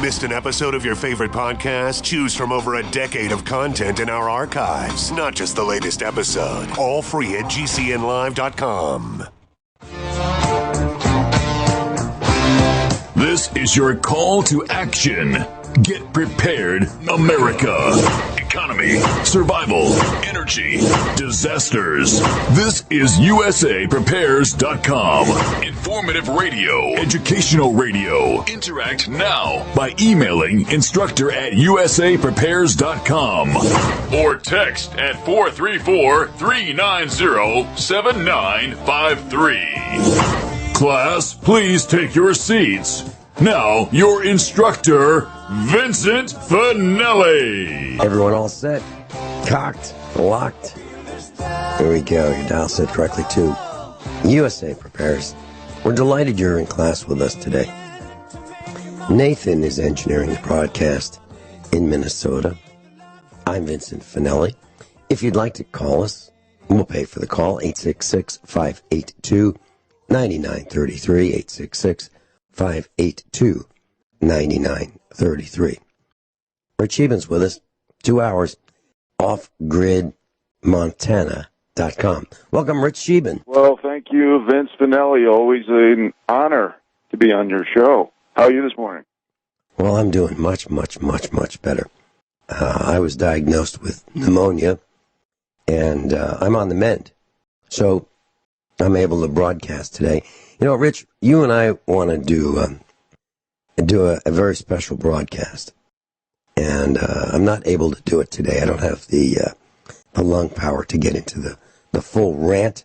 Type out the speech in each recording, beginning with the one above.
Missed an episode of your favorite podcast? Choose from over a decade of content in our archives, not just the latest episode. All free at gcnlive.com. This is your call to action. Get prepared, America. Economy, survival, energy, disasters. This is USAPrepares.com. Informative radio, educational radio. Interact now by emailing instructor@USAPrepares.com or text at 434-390-7953. Class, please take your seats. Now, your instructor, Vincent Finelli. Everyone all set? Cocked? Locked? Here we go. Your dial set correctly to USA Prepares. We're delighted you're in class with us today. Nathan is engineering the broadcast in Minnesota. I'm Vincent Finelli. If you'd like to call us, we'll pay for the call. 866-582-9933. 866-582-9933. Rich Sheben's with us. 2 hours off-grid-montana.com. Welcome, Rich Scheben. Well, thank you, Vince Finelli. Always an honor to be on your show. How are you this morning? Well, I'm doing much better. I was diagnosed with pneumonia, and I'm on the mend. So I'm able to broadcast today. You know, Rich, you and I want to do a very special broadcast, and I'm not able to do it today. I don't have the lung power to get into the full rant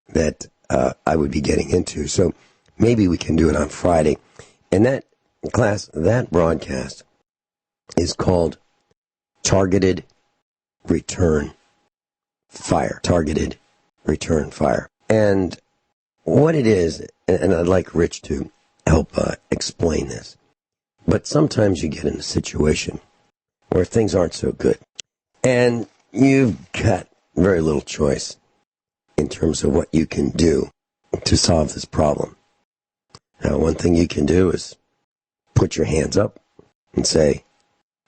that I would be getting into. So maybe we can do it on Friday. And that broadcast is called Targeted Return Fire. Targeted Return Fire. And what it is, and I'd like Rich to help explain this, but sometimes you get in a situation where things aren't so good, and you've got very little choice in terms of what you can do to solve this problem. Now, one thing you can do is put your hands up and say,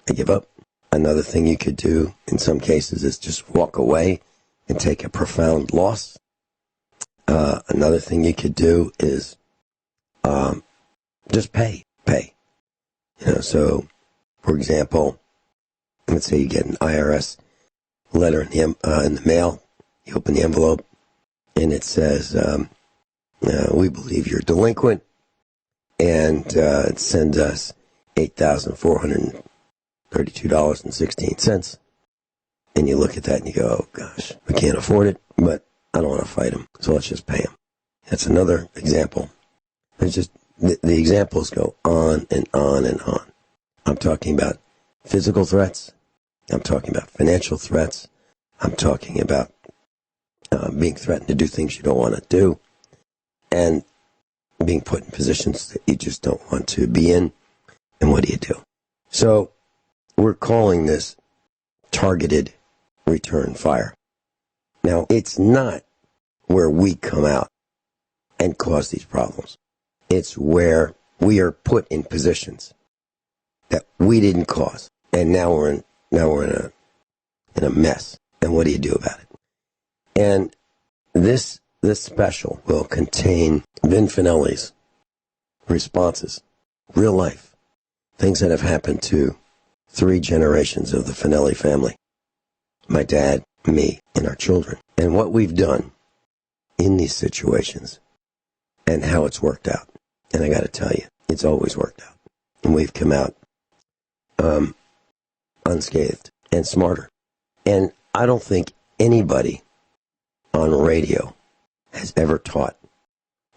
I give up. Another thing you could do in some cases is just walk away and take a profound loss. Another thing you could do is just pay. You know, so, for example, let's say you get an IRS letter in the mail. You open the envelope, and it says, we believe you're delinquent, and send us $8,432.16. And you look at that and you go, oh, gosh, we can't afford it, but I don't want to fight them, so let's just pay them. That's another example. It's just the examples go on and on and on. I'm talking about physical threats. I'm talking about financial threats. I'm talking about being threatened to do things you don't want to do, and being put in positions that you just don't want to be in. And what do you do? So we're calling this targeted return fire. Now, it's not where we come out and cause these problems. It's where we are put in positions that we didn't cause, and now we're in a mess. And what do you do about it? And this special will contain Vin Finelli's responses, real life, things that have happened to 3 generations of the Finelli family. My dad, me, and our children. And what we've done in these situations and how it's worked out. And I got to tell you, it's always worked out. And we've come out unscathed and smarter. And I don't think anybody on radio has ever taught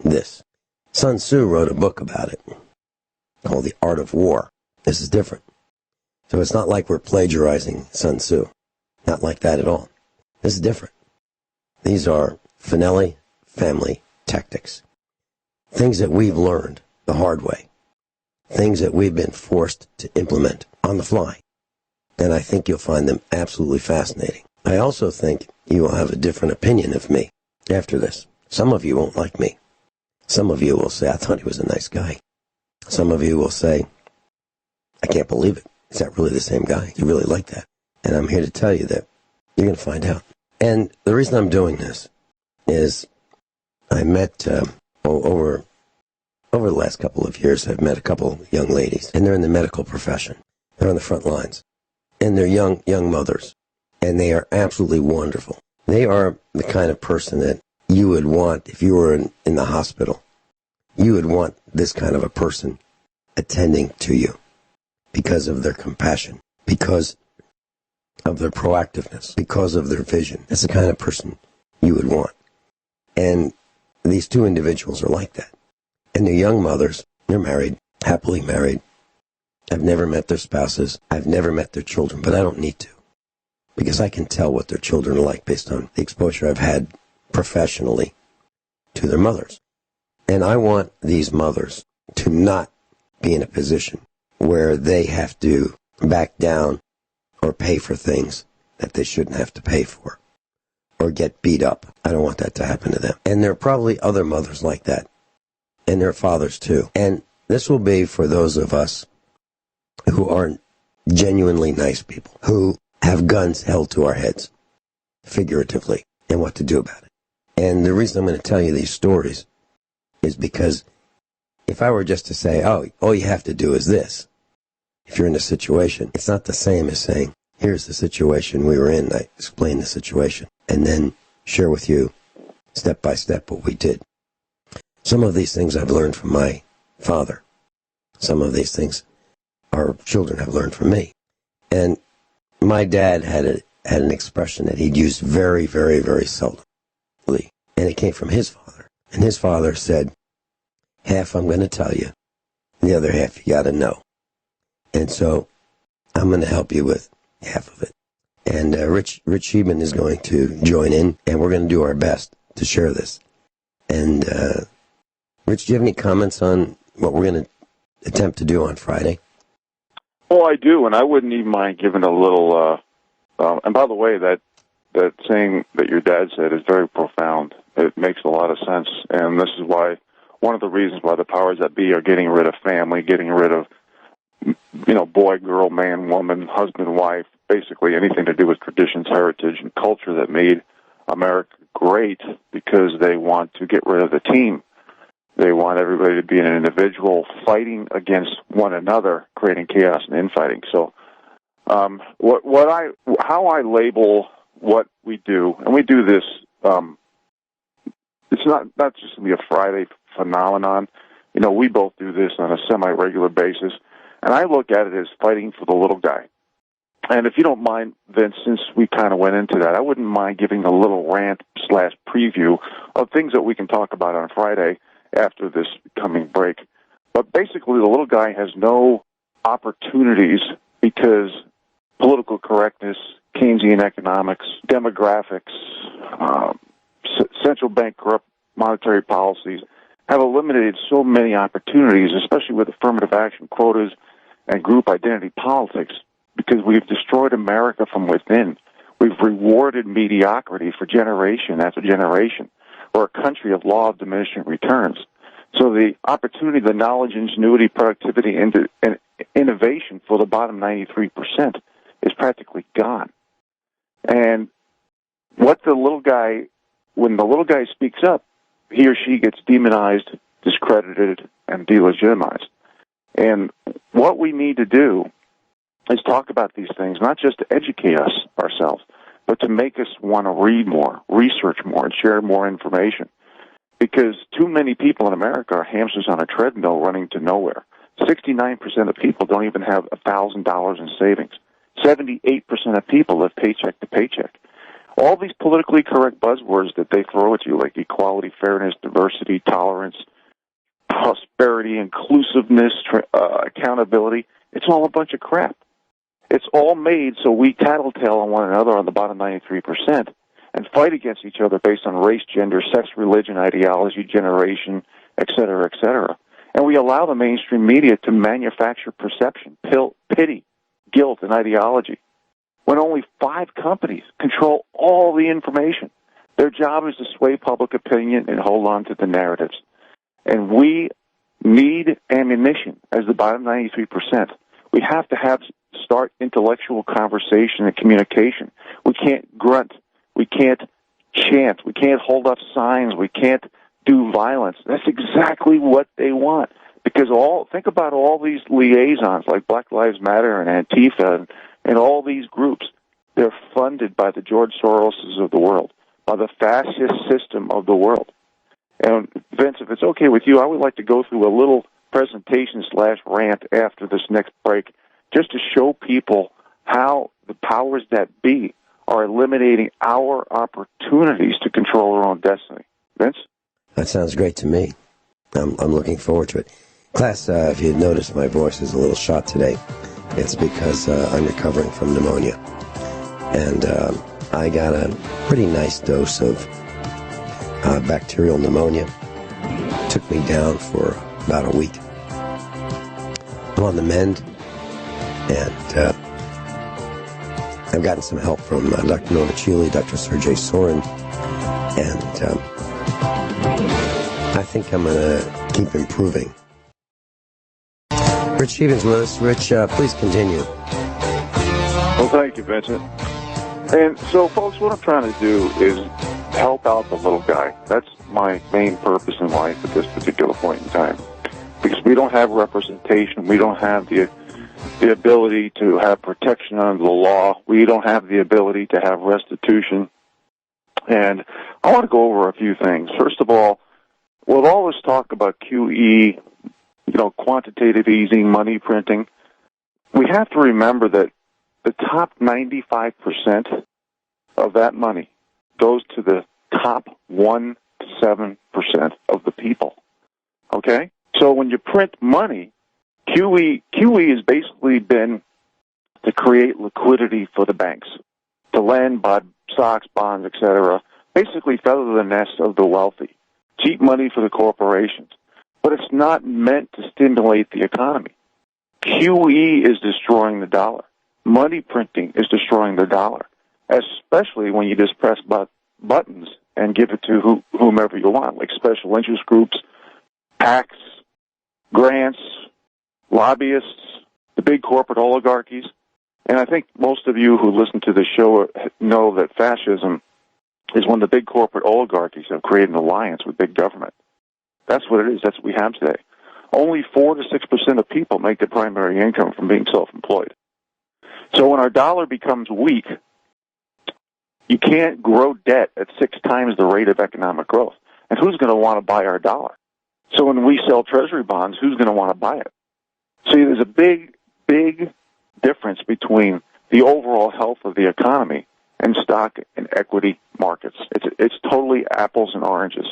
this. Sun Tzu wrote a book about it called The Art of War. This is different. So it's not like we're plagiarizing Sun Tzu. Not like that at all. This is different. These are Finelli family tactics. Things that we've learned the hard way. Things that we've been forced to implement on the fly. And I think you'll find them absolutely fascinating. I also think you will have a different opinion of me after this. Some of you won't like me. Some of you will say, I thought he was a nice guy. Some of you will say, I can't believe it. Is that really the same guy? You really like that? And I'm here to tell you that you're going to find out. And the reason I'm doing this is I met, over the last couple of years, I've met a couple young ladies, and they're in the medical profession. They're on the front lines. And they're young mothers. And they are absolutely wonderful. They are the kind of person that you would want if you were in the hospital. You would want this kind of a person attending to you because of their compassion, because of their proactiveness, because of their vision. That's the kind of person you would want. And these two individuals are like that. And they're young mothers. They're married, happily married. I've never met their spouses. I've never met their children, but I don't need to, because I can tell what their children are like based on the exposure I've had professionally to their mothers. And I want these mothers to not be in a position where they have to back down or pay for things that they shouldn't have to pay for or get beat up. I don't want that to happen to them. And there are probably other mothers like that, and their fathers too. And this will be for those of us who aren't genuinely nice people, who have guns held to our heads, figuratively, and what to do about it. And the reason I'm going to tell you these stories is because if I were just to say, oh, all you have to do is this, if you're in a situation, it's not the same as saying, here's the situation we were in, I explain the situation, and then share with you step by step what we did. Some of these things I've learned from my father. Some of these things our children have learned from me. And my dad had an expression that he'd used very, very, very seldomly, and it came from his father. And his father said, half I'm going to tell you, the other half you got to know. And so I'm going to help you with half of it. And Rich Scheben is going to join in, and we're going to do our best to share this. And Rich, do you have any comments on what we're going to attempt to do on Friday? Oh, I do, and I wouldn't even mind giving a little, and by the way, that saying that your dad said is very profound. It makes a lot of sense, and this is why, one of the reasons why the powers that be are getting rid of family, getting rid of, boy, girl, man, woman, husband, wife, basically anything to do with traditions, heritage, and culture that made America great, because they want to get rid of the team. They want everybody to be an individual fighting against one another, creating chaos and infighting. So, how I label what we do, and we do this, it's not just going to be a Friday phenomenon. We both do this on a semi-regular basis, and I look at it as fighting for the little guy. And if you don't mind, Vince, since we kind of went into that, I wouldn't mind giving a little rant/preview of things that we can talk about on Friday after this coming break. But basically, the little guy has no opportunities because political correctness, Keynesian economics, demographics, central bank corrupt monetary policies have eliminated so many opportunities, especially with affirmative action quotas and group identity politics, because we've destroyed America from within. We've rewarded mediocrity for generation after generation. We're a country of law of diminishing returns. So the opportunity, the knowledge, ingenuity, productivity, and innovation for the bottom 93% is practically gone. And when the little guy speaks up, he or she gets demonized, discredited, and delegitimized. And what we need to do is talk about these things, not just to educate us ourselves, but to make us want to read more, research more, and share more information. Because too many people in America are hamsters on a treadmill running to nowhere. 69% of people don't even have $1,000 in savings. 78% of people live paycheck to paycheck. All these politically correct buzzwords that they throw at you, like equality, fairness, diversity, tolerance, prosperity, inclusiveness, accountability, it's all a bunch of crap. It's all made so we tattletale on one another on the bottom 93% and fight against each other based on race, gender, sex, religion, ideology, generation, et cetera, et cetera. And we allow the mainstream media to manufacture perception, pity, guilt, and ideology, when only 5 companies control all the information. Their job is to sway public opinion and hold on to the narratives. And we need ammunition as the bottom 93%. We have to start intellectual conversation and communication. We can't grunt. We can't chant. We can't hold up signs. We can't do violence. That's exactly what they want. Because think about all these liaisons like Black Lives Matter and Antifa and all these groups. They're funded by the George Soroses of the world, by the fascist system of the world. And Vince, if it's okay with you, I would like to go through a little presentation/rant after this next break, just to show people how the powers that be are eliminating our opportunities to control our own destiny. Vince? That sounds great to me. I'm looking forward to it. Class, if you noticed, my voice is a little shot today. It's because I'm recovering from pneumonia. And I got a pretty nice dose of bacterial pneumonia. It took me down for about a week. I'm on the mend, and I've gotten some help from Dr. Nora Shealy, Dr. Sergey Sorin, and I think I'm going to keep improving. Rich Stevens with us. Rich, please continue. Well, thank you, Vincent. And so, folks, what I'm trying to do is help out the little guy. That's my main purpose in life at this particular point in time. Because we don't have representation. We don't have the ability to have protection under the law. We don't have the ability to have restitution. And I want to go over a few things. First of all, with all this talk about QE, quantitative easing, money printing, we have to remember that the top 95% of that money goes to the top 1 to 7% of the people. Okay? So when you print money, QE has basically been to create liquidity for the banks, to lend stocks, bonds, etc., basically feather the nest of the wealthy, cheap money for the corporations. But it's not meant to stimulate the economy. QE is destroying the dollar. Money printing is destroying the dollar, especially when you just press buttons and give it to whomever you want, like special interest groups, PACs, grants, lobbyists, the big corporate oligarchies. And I think most of you who listen to the show know that fascism is when the big corporate oligarchies have created an alliance with big government. That's what it is. That's what we have today. Only 4 to 6% of people make their primary income from being self-employed. So when our dollar becomes weak, you can't grow debt at 6 times the rate of economic growth. And who's going to want to buy our dollar? So when we sell treasury bonds, who's going to want to buy it? See, there's a big, big difference between the overall health of the economy and stock and equity markets. It's totally apples and oranges.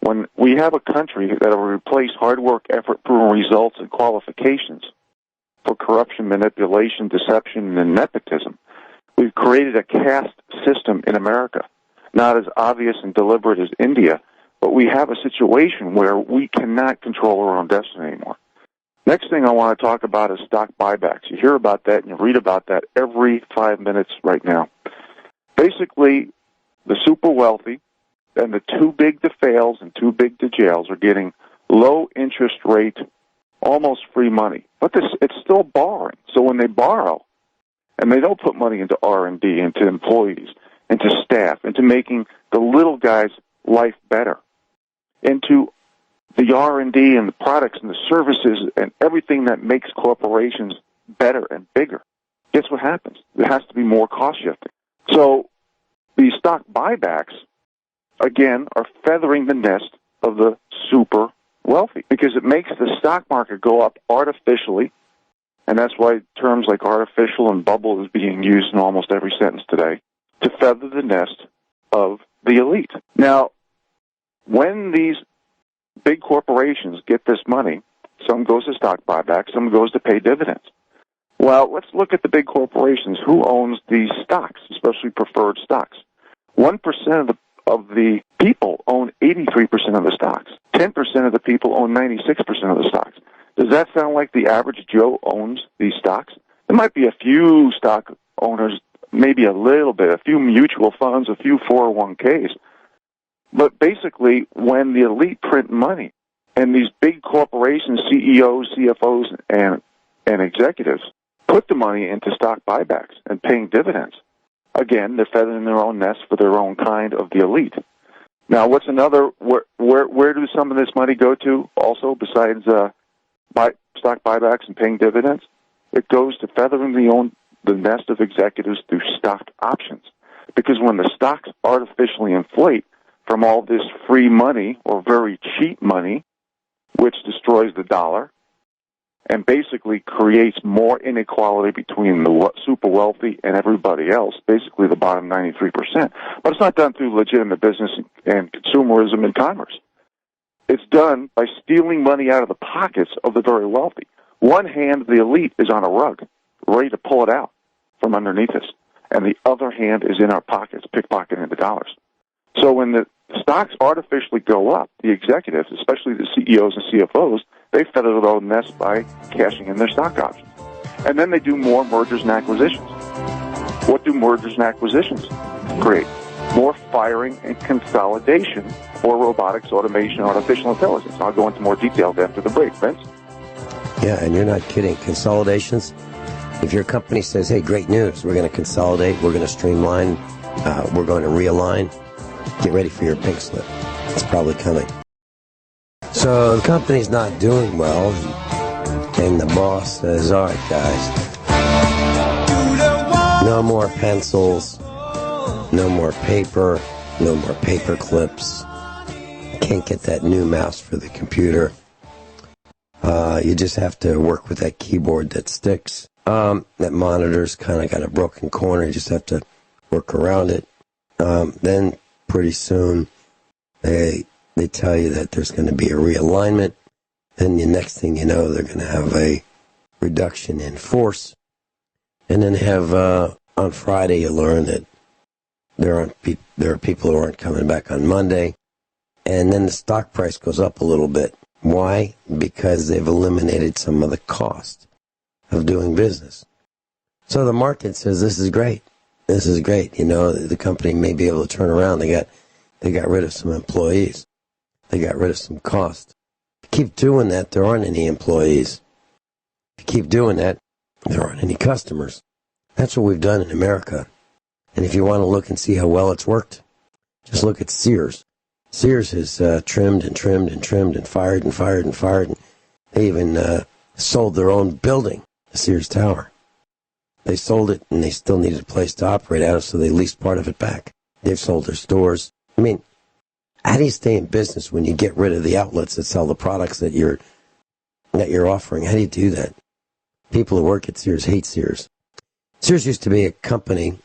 When we have a country that will replace hard work, effort, proven results, and qualifications for corruption, manipulation, deception, and nepotism, we've created a caste system in America. Not as obvious and deliberate as India, but we have a situation where we cannot control our own destiny anymore. Next thing I want to talk about is stock buybacks. You hear about that and you read about that every 5 minutes right now. Basically, the super wealthy and the too big to fails and too big to jails are getting low interest rate, almost free money. But it's still borrowing. So when they borrow, and they don't put money into R&D, into employees, into staff, into making the little guy's life better, into the R&D and the products and the services and everything that makes corporations better and bigger, guess what happens? There has to be more cost shifting. So these stock buybacks, again, are feathering the nest of the super wealthy because it makes the stock market go up artificially, and that's why terms like artificial and bubble is being used in almost every sentence today, to feather the nest of the elite. Now, when these big corporations get this money, some goes to stock buyback, some goes to pay dividends. Well, let's look at the big corporations. Who owns these stocks, especially preferred stocks? 1% of the people own 83% of the stocks. 10% of the people own 96% of the stocks. Does that sound like the average Joe owns these stocks? There might be a few stock owners, maybe a little bit, a few mutual funds, a few 401ks. But basically, when the elite print money and these big corporations, CEOs, CFOs, and and executives put the money into stock buybacks and paying dividends. Again, they're feathering their own nest for their own kind of the elite. Now, what's another? Where do some of this money go to? Also, besides stock buybacks and paying dividends, it goes to feathering the nest of executives through stock options. Because when the stocks artificially inflate from all this free money or very cheap money, which destroys the dollar and basically creates more inequality between the super wealthy and everybody else, basically the bottom 93%. But it's not done through legitimate business and consumerism and commerce. It's done by stealing money out of the pockets of the very wealthy. One hand, the elite, is on a rug, ready to pull it out from underneath us, and the other hand is in our pockets, pickpocketing the dollars. So when the stocks artificially go up, the executives, especially the CEOs and CFOs, they feather their own nest by cashing in their stock options. And then they do more mergers and acquisitions. What do mergers and acquisitions create? More firing and consolidation for robotics, automation, artificial intelligence. I'll go into more details after the break. Vince? Yeah, and you're not kidding. Consolidations, if your company says, hey, great news, we're going to consolidate, we're going to streamline, we're going to realign, get ready for your pink slip. It's probably coming. So the company's not doing well, and the boss says, all right, guys, no more pencils, no more paper, no more paper clips. Can't get that new mouse for the computer. You just have to work with that keyboard that sticks. That monitor's kind of got a broken corner. You just have to work around it. Then pretty soon they tell you that there's going to be a realignment. Then the next thing you know, they're going to have a reduction in force. And then have on Friday you learn that there are people who aren't coming back on Monday. And then the stock price goes up a little bit. Why? Because they've eliminated some of the cost of doing business. So the market says, this is great. This is great. You know, the company may be able to turn around. They got rid of some employees. They got rid of some cost. If you keep doing that, there aren't any employees. If you keep doing that, there aren't any customers. That's what we've done in America. And if you want to look and see how well it's worked, just look at Sears. Sears has trimmed and trimmed and trimmed and fired and fired and fired. And they even sold their own building, the Sears Tower. They sold it, and they still needed a place to operate out of, so they leased part of it back. They've sold their stores. I mean, how do you stay in business when you get rid of the outlets that sell the products that you're offering? How do you do that? People who work at Sears hate Sears. Sears used to be a company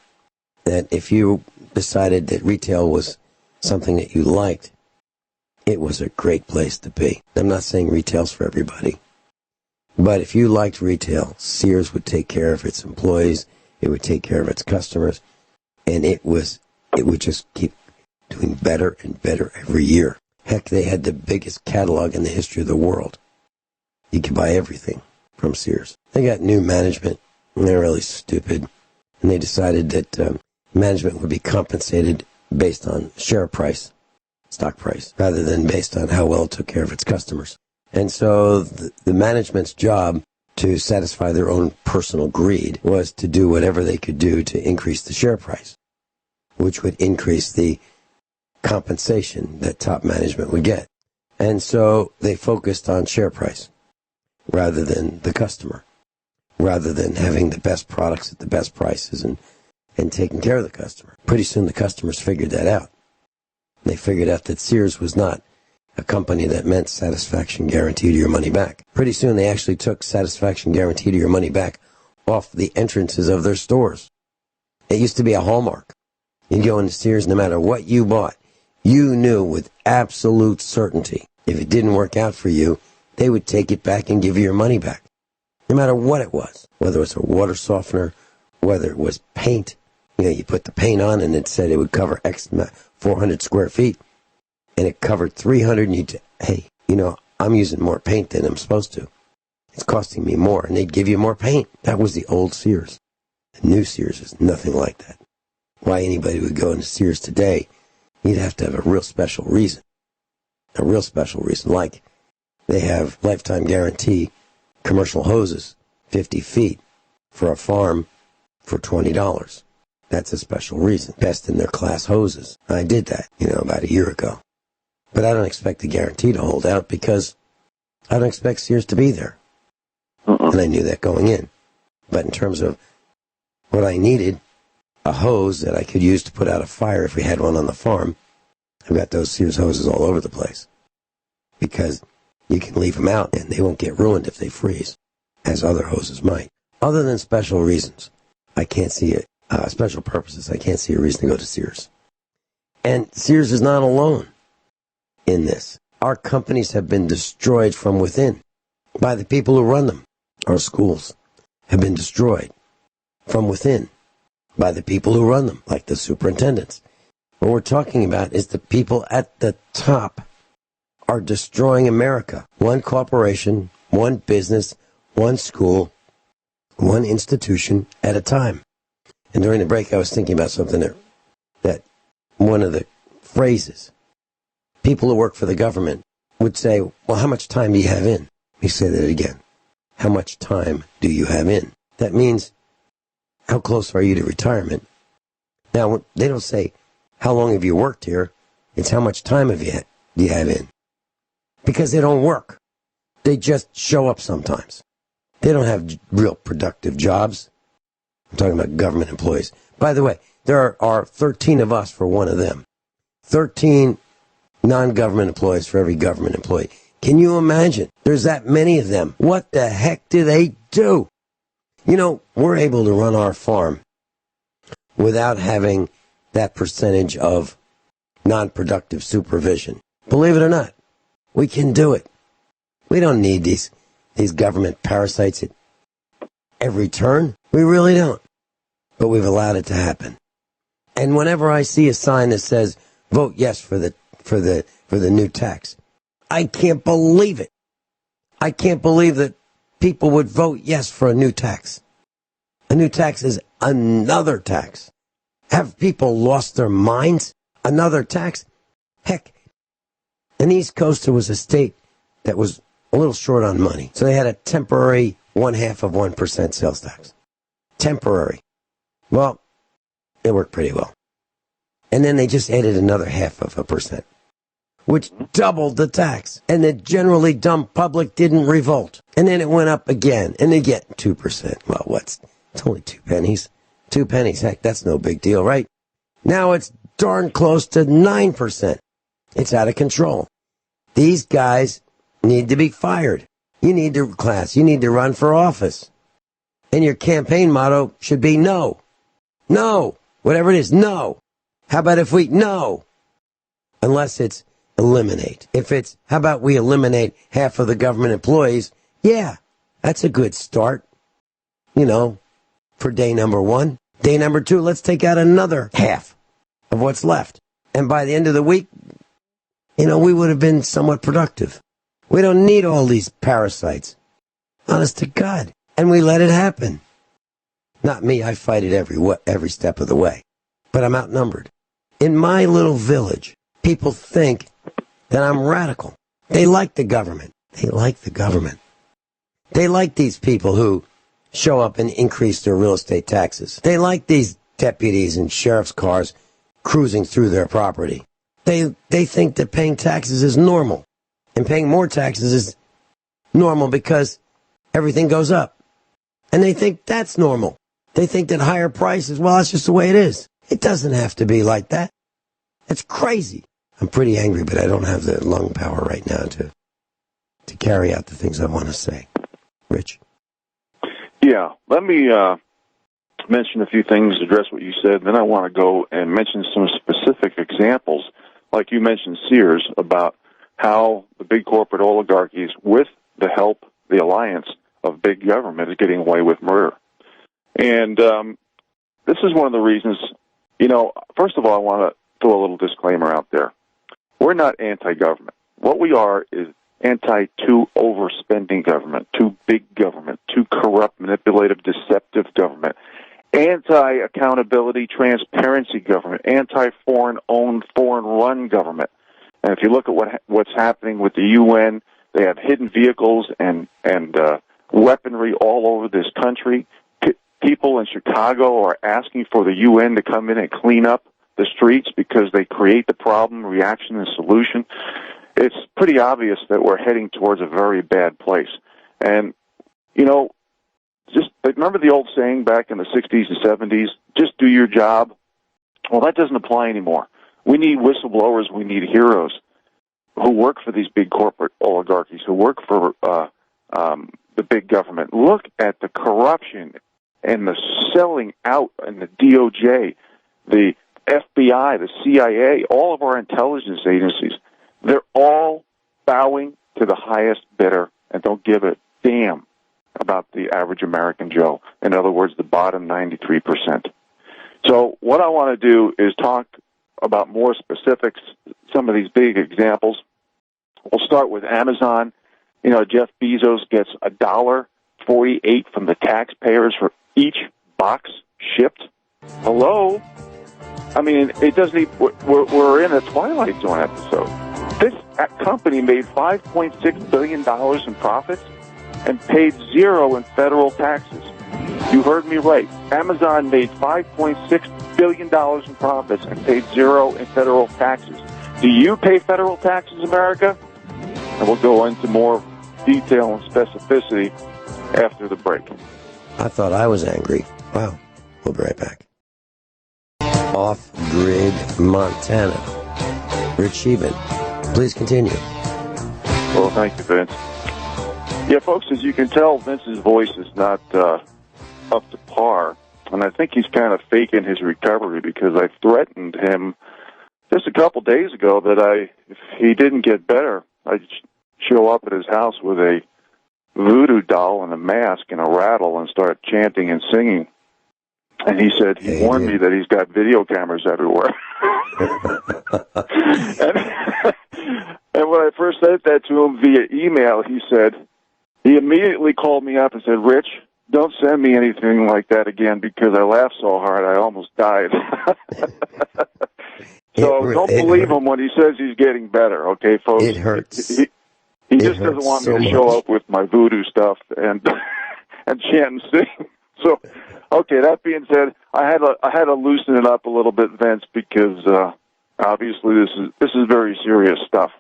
that if you decided that retail was something that you liked, it was a great place to be. I'm not saying retail's for everybody. But if you liked retail, Sears would take care of its employees, it would take care of its customers, and it would just keep doing better and better every year. Heck, they had the biggest catalog in the history of the world. You could buy everything from Sears. They got new management, and they're really stupid, and they decided that management would be compensated based on share price, stock price, rather than based on how well it took care of its customers. And so the management's job to satisfy their own personal greed was to do whatever they could do to increase the share price, which would increase the compensation that top management would get. And so they focused on share price rather than the customer, rather than having the best products at the best prices and taking care of the customer. Pretty soon the customers figured that out. They figured out that Sears was not a company that meant satisfaction guarantee to your money back. Pretty soon they actually took satisfaction guarantee to your money back off the entrances of their stores. It used to be a hallmark. You'd go into Sears, no matter what you bought, you knew with absolute certainty if it didn't work out for you, they would take it back and give you your money back. No matter what it was, whether it was a water softener, whether it was paint. You know, you put the paint on and it said it would cover X 400 square feet. And it covered 300, and you'd say, hey, you know, I'm using more paint than I'm supposed to. It's costing me more, and they'd give you more paint. That was the old Sears. The new Sears is nothing like that. Why anybody would go into Sears today, you'd have to have a real special reason. A real special reason, like they have lifetime guarantee commercial hoses 50 feet for a farm for $20. That's a special reason. Best in their class hoses. I did that, about a year ago. But I don't expect the guarantee to hold out because I don't expect Sears to be there. And I knew that going in. But in terms of what I needed, a hose that I could use to put out a fire if we had one on the farm, I've got those Sears hoses all over the place. Because you can leave them out and they won't get ruined if they freeze, as other hoses might. Other than special reasons, I can't see it. Special purposes, I can't see a reason to go to Sears. And Sears is not alone in this. Our companies have been destroyed from within by the people who run them. Our schools have been destroyed from within by the people who run them, like the superintendents. What we're talking about is the people at the top are destroying America. One corporation, one business, one school, one institution at a time. And during the break, I was thinking about something that one of the phrases, people who work for the government would say, well, how much time do you have in? Let me say that again. How much time do you have in? That means, how close are you to retirement? Now, they don't say, how long have you worked here? It's how much time do you have in? Because they don't work. They just show up sometimes. They don't have real productive jobs. I'm talking about government employees. By the way, there are 13 of us for one of them. 13 non-government employees for every government employee. Can you imagine? There's that many of them. What the heck do they do? We're able to run our farm without having that percentage of non-productive supervision. Believe it or not, we can do it. We don't need these government parasites at every turn. We really don't. But we've allowed it to happen. And whenever I see a sign that says, vote yes for the new tax, I can't believe it. I can't believe that people would vote yes for a new tax. A new tax is another tax. Have people lost their minds? Another tax? Heck, an East Coaster was a state that was a little short on money. So they had a temporary 0.5% sales tax. Temporary. Well, it worked pretty well. And then they just added another 0.5%, which doubled the tax. And the generally dumb public didn't revolt. And then it went up again, and again, 2%. Well, it's only 2 pennies. 2 pennies, heck, that's no big deal, right? Now it's darn close to 9%. It's out of control. These guys need to be fired. You need to run for office. And your campaign motto should be no. No. Whatever it is, no. How about if no? Unless it's eliminate. If it's, how about we eliminate half of the government employees? Yeah, that's a good start. For day number 1. Day number 2, let's take out another half of what's left. And by the end of the week, we would have been somewhat productive. We don't need all these parasites. Honest to God. And we let it happen. Not me, I fight it every step of the way. But I'm outnumbered. In my little village, people think that I'm radical. They like the government. They like the government. They like these people who show up and increase their real estate taxes. They like these deputies and sheriff's cars cruising through their property. They think that paying taxes is normal. And paying more taxes is normal because everything goes up. And they think that's normal. They think that higher prices, well, that's just the way it is. It doesn't have to be like that. It's crazy. I'm pretty angry, but I don't have the lung power right now to carry out the things I want to say. Rich? Yeah, let me mention a few things, address what you said, then I want to go and mention some specific examples, like you mentioned Sears, about how the big corporate oligarchies, with the help, the alliance of big government, is getting away with murder. And this is one of the reasons, first of all, I want to throw a little disclaimer out there. We're not anti-government. What we are is anti-too overspending government, too big government, too corrupt, manipulative, deceptive government, anti-accountability, transparency government, anti-foreign-owned, foreign-run government. And if you look at what's happening with the UN, they have hidden vehicles and weaponry all over this country. People in Chicago are asking for the UN to come in and clean up the streets because they create the problem, reaction, and solution. It's pretty obvious that we're heading towards a very bad place. And, you know, just remember the old saying back in the 60s and 70s, just do your job? Well, that doesn't apply anymore. We need whistleblowers. We need heroes who work for these big corporate oligarchies, who work for the big government. Look at the corruption and the selling out in the DOJ, the FBI, the CIA, all of our intelligence agencies. They're all bowing to the highest bidder and don't give a damn about the average American Joe. In other words, the bottom 93%. So what I want to do is talk about more specifics, some of these big examples. We'll start with Amazon. You know, Jeff Bezos gets $1.48 from the taxpayers for each box shipped. Hello? I mean, it doesn't even, we're in a Twilight Zone episode. This company made $5.6 billion in profits and paid zero in federal taxes. You heard me right. Amazon made $5.6 billion in profits and paid zero in federal taxes. Do you pay federal taxes, America? And we'll go into more detail and specificity after the break. I thought I was angry. Wow. We'll be right back. Off-grid Montana. Rich Scheben. Please continue. Well, thank you, Vince. Yeah, folks, as you can tell, Vince's voice is not up to par, and I think he's kind of faking his recovery because I threatened him just a couple days ago that if he didn't get better, I'd show up at his house with a voodoo doll and a mask and a rattle and start chanting and singing. And he said he warned me that he's got video cameras everywhere. and when I first said that to him via email, he immediately called me up and said, Rich, don't send me anything like that again because I laughed so hard I almost died. So don't believe him when he says he's getting better, okay, folks? It hurts. He just doesn't want me to show up with my voodoo stuff and chant and sing. So, okay, that being said, I had to loosen it up a little bit, Vince, because obviously this is very serious stuff.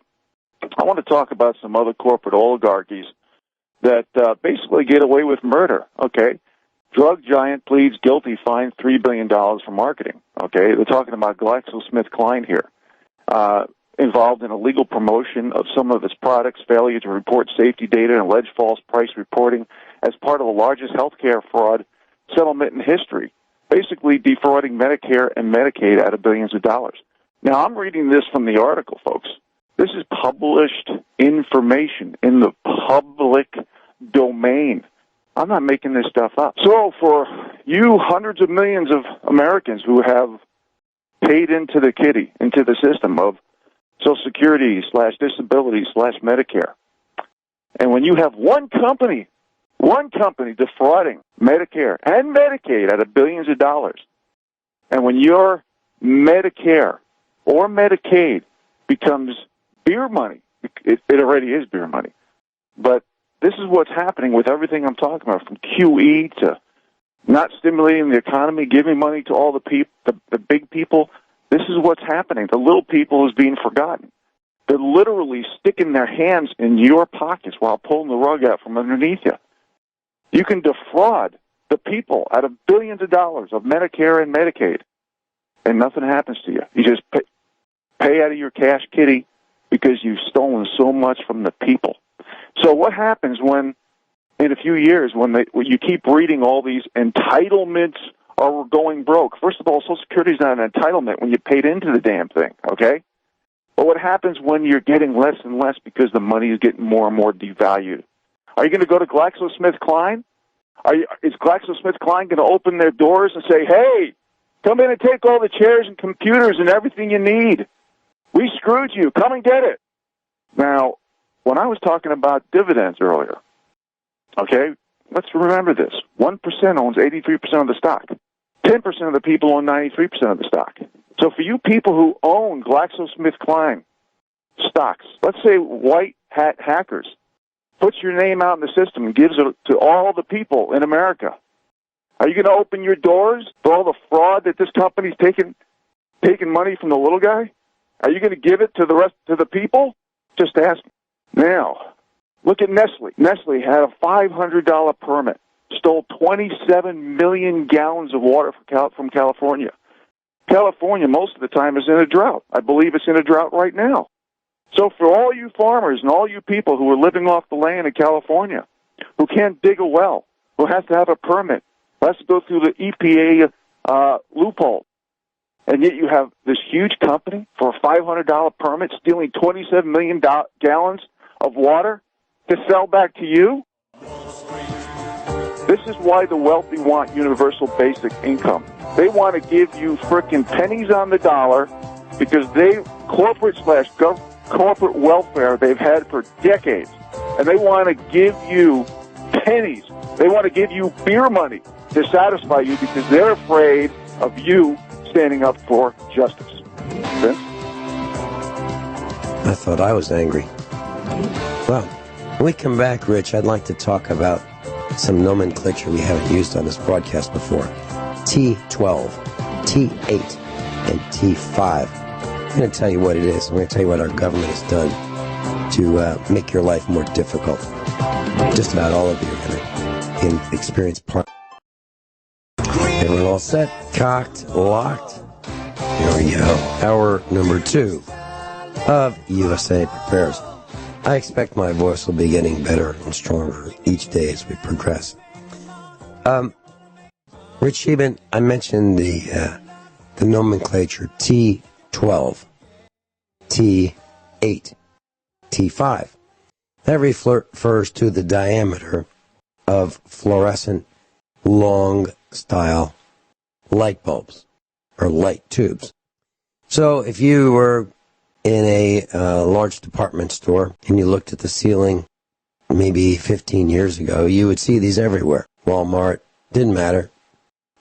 I want to talk about some other corporate oligarchies that basically get away with murder, okay? Drug giant pleads guilty, fined $3 billion for marketing, okay? They're talking about GlaxoSmithKline here, involved in illegal promotion of some of its products, failure to report safety data, and alleged false price reporting as part of the largest healthcare fraud settlement in history, basically defrauding Medicare and Medicaid out of billions of dollars. Now, I'm reading this from the article, folks. This is published information in the public domain. I'm not making this stuff up. So for you hundreds of millions of Americans who have paid into the kitty, into the system of Social Security / disability / Medicare, and when you have one company defrauding Medicare and Medicaid out of billions of dollars, and when your Medicare or Medicaid becomes beer money, it already is beer money, but this is what's happening with everything I'm talking about, from QE to not stimulating the economy, giving money to all the big people. This is what's happening. The little people is being forgotten. They're literally sticking their hands in your pockets while pulling the rug out from underneath you. You can defraud the people out of billions of dollars of Medicare and Medicaid, and nothing happens to you. You just pay out of your cash kitty because you've stolen so much from the people. So what happens when, in a few years, when you keep reading all these entitlements are going broke? First of all, Social Security is not an entitlement when you paid into the damn thing, okay? But what happens when you're getting less and less because the money is getting more and more devalued? Are you going to go to GlaxoSmithKline? Is GlaxoSmithKline going to open their doors and say, hey, come in and take all the chairs and computers and everything you need? We screwed you. Come and get it. Now, when I was talking about dividends earlier, okay, let's remember this. 1% owns 83% of the stock. 10% of the people own 93% of the stock. So for you people who own GlaxoSmithKline stocks, let's say white hat hackers, puts your name out in the system and gives it to all the people in America. Are you going to open your doors for all the fraud that this company's taking money from the little guy? Are you going to give it to the people? Just ask. Now, look at Nestle. Nestle had a $500 permit, stole 27 million gallons of water from California. California, most of the time, is in a drought. I believe it's in a drought right now. So for all you farmers and all you people who are living off the land in California, who can't dig a well, who has to have a permit, who has to go through the EPA loophole, and yet you have this huge company for a $500 permit stealing 27 million gallons of water to sell back to you? This is why the wealthy want universal basic income. They want to give you frickin' pennies on the dollar because corporate welfare they've had for decades, and they want to give you pennies. They want to give you beer money to satisfy you because they're afraid of you standing up for justice. Vince? I thought I was angry. Well, when we come back, Rich, I'd like to talk about some nomenclature we haven't used on this broadcast before. T12, T8, and T5. I'm going to tell you what it is. I'm going to tell you what our government has done to make your life more difficult. Just about all of you are going to experience part. Everyone all set? Cocked? Locked? Here we go. Hour number 2 of USA Prepares. I expect my voice will be getting better and stronger each day as we progress. Rich Scheben, I mentioned the nomenclature T12, T8, T5. That refers to the diameter of fluorescent long-style light bulbs or light tubes. So if you were in a large department store and you looked at the ceiling maybe 15 years ago, you would see these everywhere. Walmart, didn't matter.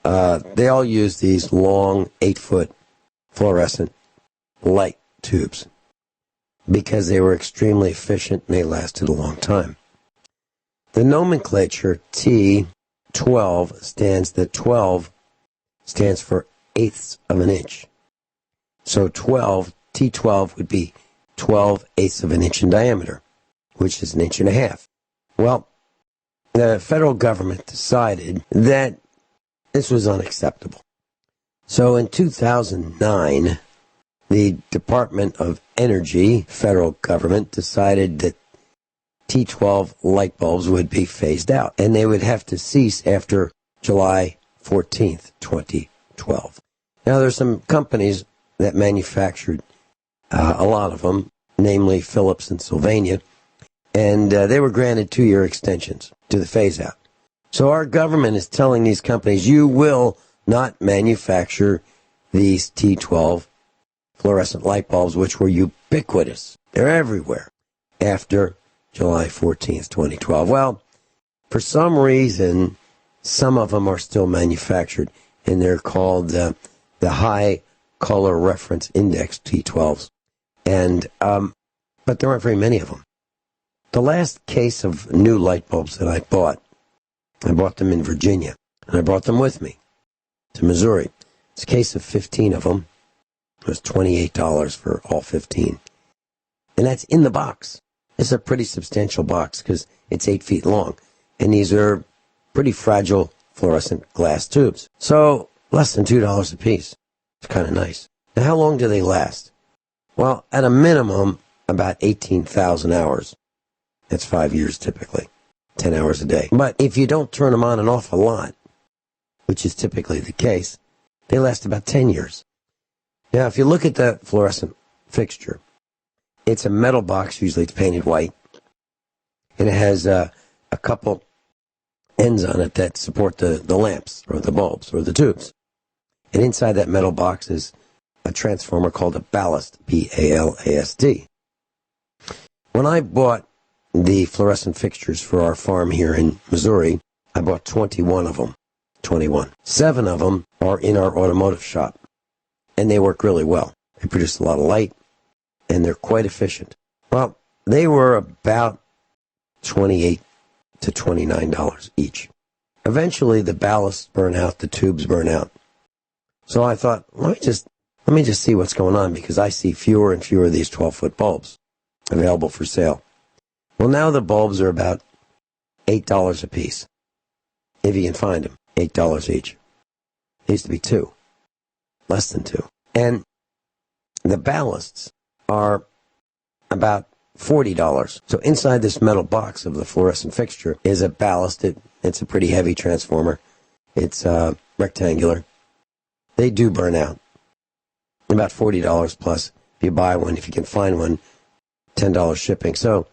They all use these long 8-foot fluorescent light tubes because they were extremely efficient and they lasted a long time. The nomenclature T12 stands for eighths of an inch. So T12 would be 12/8 of an inch in diameter, which is 1.5 inches. Well, the federal government decided that this was unacceptable. So in 2009, the Department of Energy, federal government, decided that T12 light bulbs would be phased out, and they would have to cease after July 14th, 2012. Now, there's some companies that manufactured a lot of them, namely Philips and Sylvania, and they were granted 2-year extensions to the phase-out. So our government is telling these companies, you will not manufacture these T12 fluorescent light bulbs, which were ubiquitous. They're everywhere after July 14th, 2012. Well, for some reason, some of them are still manufactured, and they're called the High Color Reference Index T12s. And but there aren't very many of them. The last case of new light bulbs that I bought them in Virginia, and I brought them with me to Missouri. It's a case of 15 of them. It was $28 for all 15. And that's in the box. It's a pretty substantial box because it's 8 feet long. And these are pretty fragile fluorescent glass tubes. So less than $2 a piece. It's kind of nice. Now, how long do they last? Well, at a minimum, about 18,000 hours. That's 5 years typically. 10 hours a day. But if you don't turn them on and off a lot, which is typically the case, they last about 10 years. Now, if you look at the fluorescent fixture, it's a metal box, usually it's painted white, and it has a couple ends on it that support the lamps, or the bulbs, or the tubes. And inside that metal box is a transformer called a ballast, B-A-L-A-S-D. When I bought the fluorescent fixtures for our farm here in Missouri, I bought 21 of them. 21. 7 of them are in our automotive shop, and they work really well. They produce a lot of light, and they're quite efficient. Well, they were about $28 to $29 each. Eventually, the ballasts burn out, the tubes burn out. So I thought, let me just see what's going on, because I see fewer and fewer of these 12-foot bulbs available for sale. Well, now the bulbs are about $8 a piece, if you can find them. $8 each. It used to be $2, less than $2. And the ballasts are about $40. So inside this metal box of the fluorescent fixture is a ballast. It's a pretty heavy transformer. It's rectangular. They do burn out. About $40 plus. If you buy one, if you can find one, $10 shipping. So,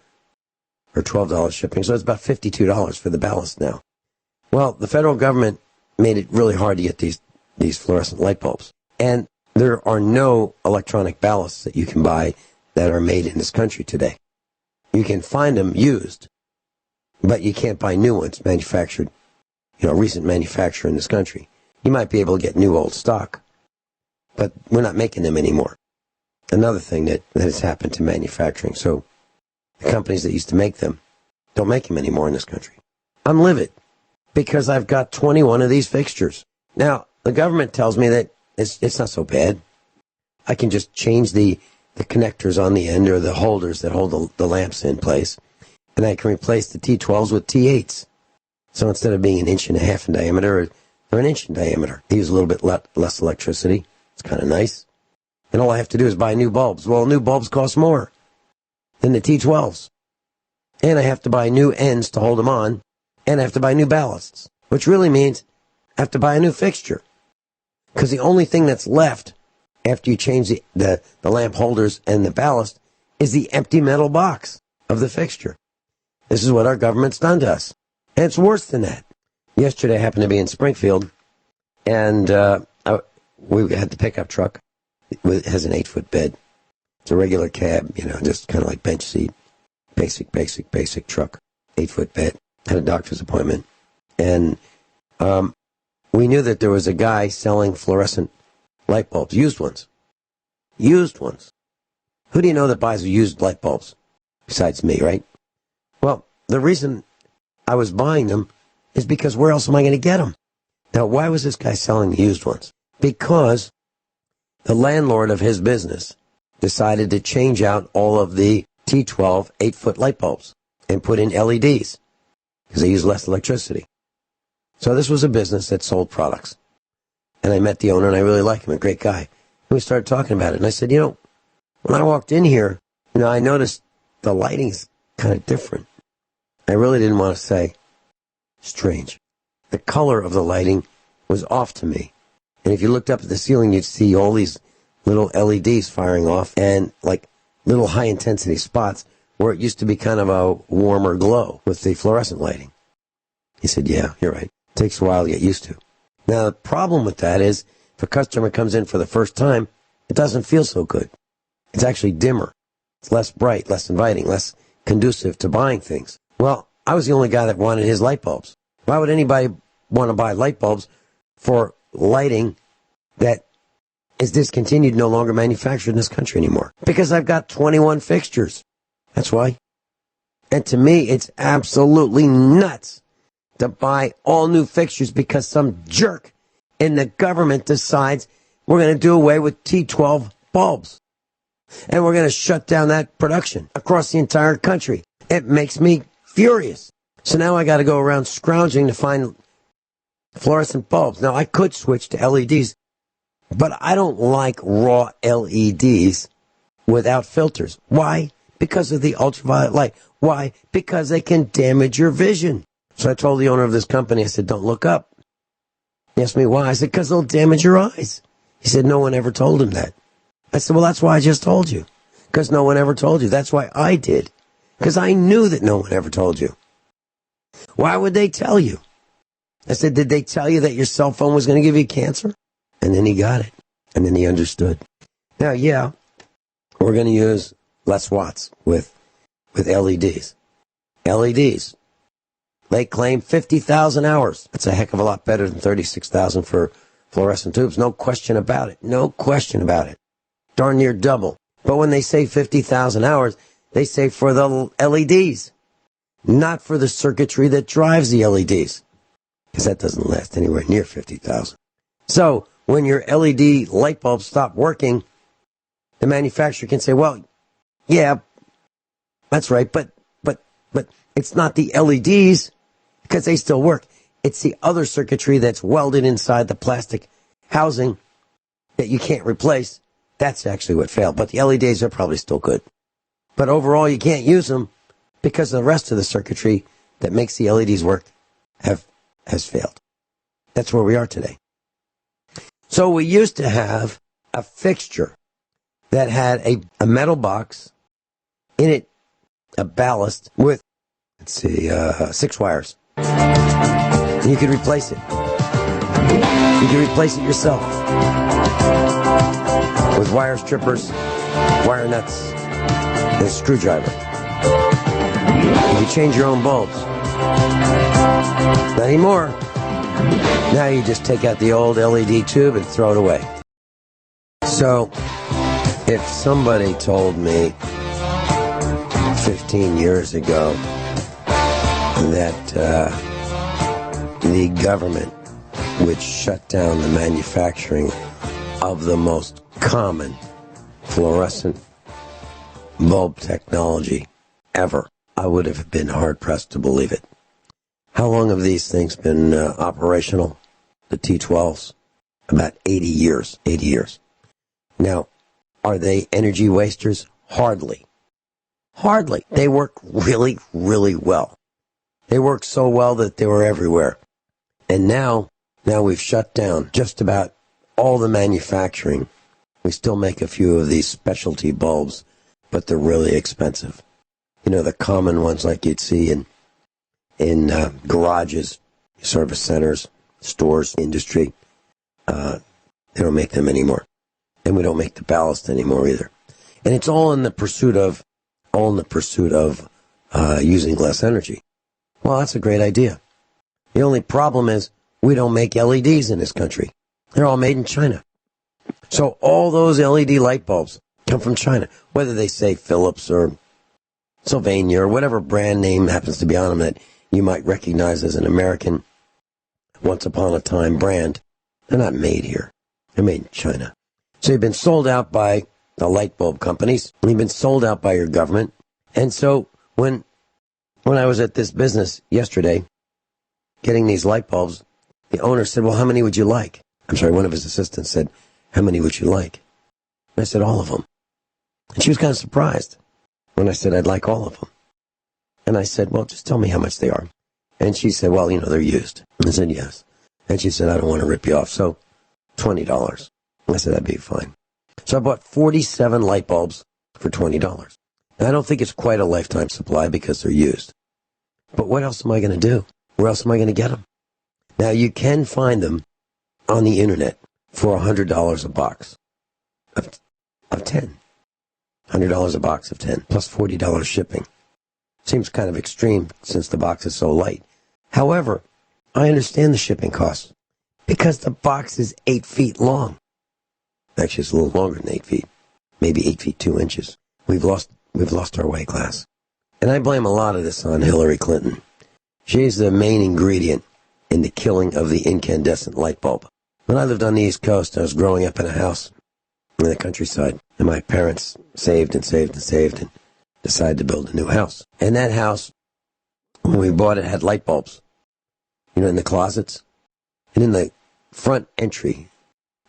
or $12 shipping. So it's about $52 for the ballast now. Well, the federal government made it really hard to get these fluorescent light bulbs. And there are no electronic ballasts that you can buy that are made in this country today. You can find them used, but you can't buy new ones manufactured, recent manufacture in this country. You might be able to get new old stock, but we're not making them anymore. Another thing that has happened to manufacturing. So the companies that used to make them don't make them anymore in this country. I'm livid because I've got 21 of these fixtures. Now, the government tells me that it's not so bad. I can just change the connectors on the end, or the holders that hold the lamps in place, and I can replace the T12s with T8s. So instead of being 1.5 inches in diameter, they're 1 inch in diameter. They use a little bit less electricity. It's kind of nice. And all I have to do is buy new bulbs. Well, new bulbs cost more than the T12s. And I have to buy new ends to hold them on, and I have to buy new ballasts, which really means I have to buy a new fixture. Because the only thing that's left after you change the lamp holders and the ballast is the empty metal box of the fixture. This is what our government's done to us. And it's worse than that. Yesterday I happened to be in Springfield, and we had the pickup truck. It has an 8-foot bed. It's a regular cab, just kind of like bench seat. Basic truck. 8-foot bed. Had a doctor's appointment. And we knew that there was a guy selling fluorescent light bulbs, used ones. Who do you know that buys used light bulbs? Besides me, right? Well, the reason I was buying them is because where else am I going to get them? Now, why was this guy selling the used ones? Because the landlord of his business decided to change out all of the T12 8-foot light bulbs and put in LEDs because they use less electricity. So this was a business that sold products. And I met the owner, and I really like him, a great guy. And we started talking about it. And I said, when I walked in here, I noticed the lighting's kind of different. I really didn't want to say strange. The color of the lighting was off to me. And if you looked up at the ceiling, you'd see all these little LEDs firing off and like little high-intensity spots where it used to be kind of a warmer glow with the fluorescent lighting. He said, yeah, you're right. It takes a while to get used to. Now, the problem with that is if a customer comes in for the first time, it doesn't feel so good. It's actually dimmer. It's less bright, less inviting, less conducive to buying things. Well, I was the only guy that wanted his light bulbs. Why would anybody want to buy light bulbs for lighting that is discontinued, no longer manufactured in this country anymore? Because I've got 21 fixtures. That's why. And to me, it's absolutely nuts to buy all new fixtures because some jerk in the government decides we're going to do away with T12 bulbs. And we're going to shut down that production across the entire country. It makes me furious. So now I got to go around scrounging to find fluorescent bulbs. Now, I could switch to LEDs, but I don't like raw LEDs without filters. Why? Because of the ultraviolet light. Why? Because they can damage your vision. So I told the owner of this company, I said, don't look up. He asked me why. I said, because they'll damage your eyes. He said, no one ever told him that. I said, well, that's why I just told you. Because no one ever told you. That's why I did. Because I knew that no one ever told you. Why would they tell you? I said, did they tell you that your cell phone was going to give you cancer? And then he got it. And then he understood. Now, yeah, we're going to use less watts with LEDs. LEDs. They claim 50,000 hours. That's a heck of a lot better than 36,000 for fluorescent tubes. No question about it. No question about it. Darn near double. But when they say 50,000 hours, they say for the LEDs. not for the circuitry that drives the LEDs, because that doesn't last anywhere near 50,000. So when your LED light bulbs stop working, the manufacturer can say, well, yeah, that's right, but it's not the LEDs, because they still work. It's the other circuitry that's welded inside the plastic housing that you can't replace. That's actually what failed. But the LEDs are probably still good. But overall, you can't use them because the rest of the circuitry that makes the LEDs work has failed. That's where we are today. So we used to have a fixture that had a metal box, in it a ballast with, 6 wires. And you could replace it. You could replace it yourself with wire strippers, wire nuts, and a screwdriver. You could change your own bulbs. Not anymore. Now you just take out the old LED tube and throw it away. So, if somebody told me 15 years ago that the government would shut down the manufacturing of the most common fluorescent bulb technology ever, I would have been hard-pressed to believe it. How long have these things been operational? The T12s? About 80 years. 80 years. Now, are they energy wasters? Hardly. Hardly. They work really, really well. They work so well that they were everywhere. And now we've shut down just about all the manufacturing. We still make a few of these specialty bulbs, but they're really expensive. You know, the common ones like you'd see in garages, service centers, stores, industry. They don't make them anymore. And we don't make the ballast anymore either. And it's all in the pursuit of using less energy. Well, that's a great idea. The only problem is we don't make LEDs in this country. They're all made in China. So all those LED light bulbs come from China, whether they say Philips or Sylvania or whatever brand name happens to be on them that you might recognize as an American once upon a time brand. They're not made here. They're made in China. So you've been sold out by the light bulb companies. You've been sold out by your government. And so when I was at this business yesterday getting these light bulbs, the owner said, well, how many would you like? I'm sorry, one of his assistants said, how many would you like? And I said, all of them. And she was kind of surprised when I said I'd like all of them. And I said, well, just tell me how much they are. And she said, well, they're used. And I said, yes. And she said, I don't want to rip you off, so $20. I said, that'd be fine. So I bought 47 light bulbs for $20. And I don't think it's quite a lifetime supply because they're used. But what else am I going to do? Where else am I going to get them? Now, you can find them on the internet for $100 a box of 10. $100 a box of 10, plus $40 shipping. Seems kind of extreme since the box is so light. However, I understand the shipping costs because the box is 8 feet long. Actually, it's a little longer than 8 feet, maybe 8 feet 2 inches. We've lost our weight class. And I blame a lot of this on Hillary Clinton. She's the main ingredient in the killing of the incandescent light bulb. When I lived on the East Coast, I was growing up in a house in the countryside, and my parents saved and decided to build a new house. And that house, when we bought it, had light bulbs, in the closets. And in the front entry,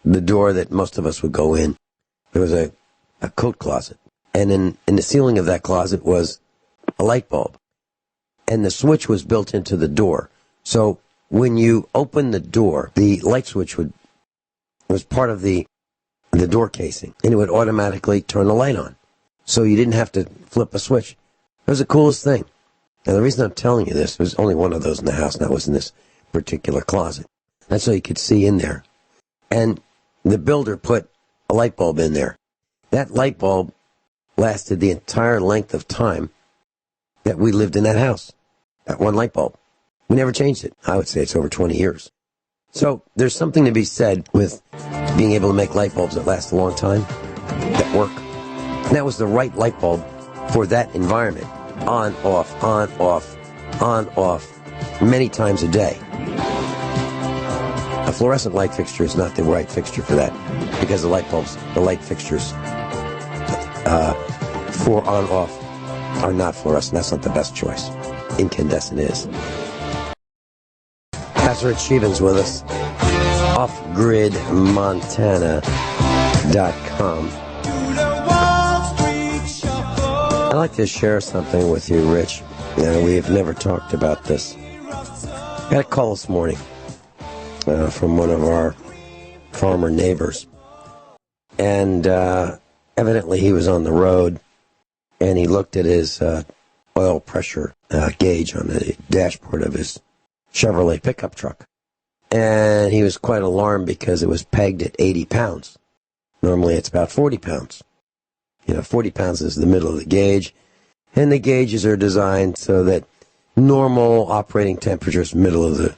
the door that most of us would go in, there was a coat closet. And in the ceiling of that closet was a light bulb. And the switch was built into the door. So when you opened the door, the light switch was part of the door casing, and it would automatically turn the light on. So you didn't have to flip a switch. It was the coolest thing. Now, the reason I'm telling you this, there's only one of those in the house, and that was in this particular closet. That's so you could see in there. And the builder put a light bulb in there. That light bulb lasted the entire length of time that we lived in that house. That one light bulb. We never changed it. I would say it's over 20 years. So there's something to be said with being able to make light bulbs that last a long time, that work. And that was the right light bulb for that environment. On, off, on, off, many times a day. A fluorescent light fixture is not the right fixture for that, because the light fixtures for on-off are not fluorescent. That's not the best choice. Incandescent is. Pastor Rich Sheben's with us. OffGridMontana.com. I'd like to share something with you, Rich. We have never talked about this. I got a call this morning from one of our farmer neighbors. And evidently he was on the road, and he looked at his oil pressure gauge on the dashboard of his Chevrolet pickup truck. And he was quite alarmed because it was pegged at 80 pounds. Normally it's about 40 pounds. 40 pounds is the middle of the gauge. And the gauges are designed so that normal operating temperature is middle of the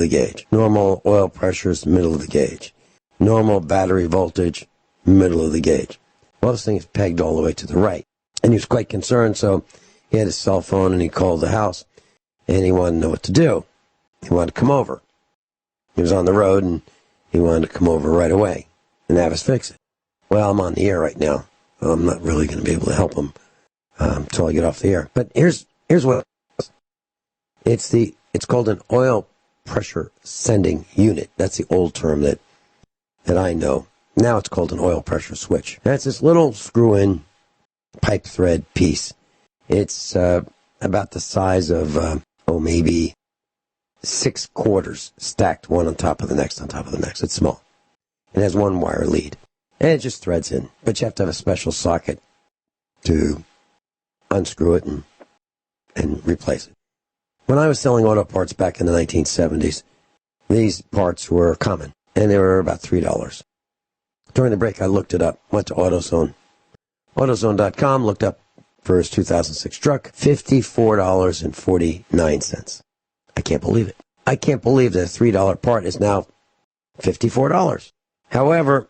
gauge. Normal oil pressure is middle of the gauge. Normal battery voltage, middle of the gauge. Well, this thing is pegged all the way to the right. And he was quite concerned, so he had his cell phone and he called the house. And he wanted to know what to do. He wanted to come over. He was on the road and he wanted to come over right away and have us fix it. Well, I'm on the air right now. So I'm not really going to be able to help him until I get off the air. But here's what it's called an oil pressure sending unit. That's the old term that I know. Now it's called an oil pressure switch. That's this little screw-in pipe thread piece. It's about the size of maybe 6 quarters stacked one on top of the next on top of the next. It's small. It has one wire lead. And it just threads in. But you have to have a special socket to unscrew it and replace it. When I was selling auto parts back in the 1970s, these parts were common. And they were about $3. During the break, I looked it up. Went to AutoZone. AutoZone.com, looked up for his 2006 truck. $54.49. I can't believe it. I can't believe that a $3 part is now $54. However,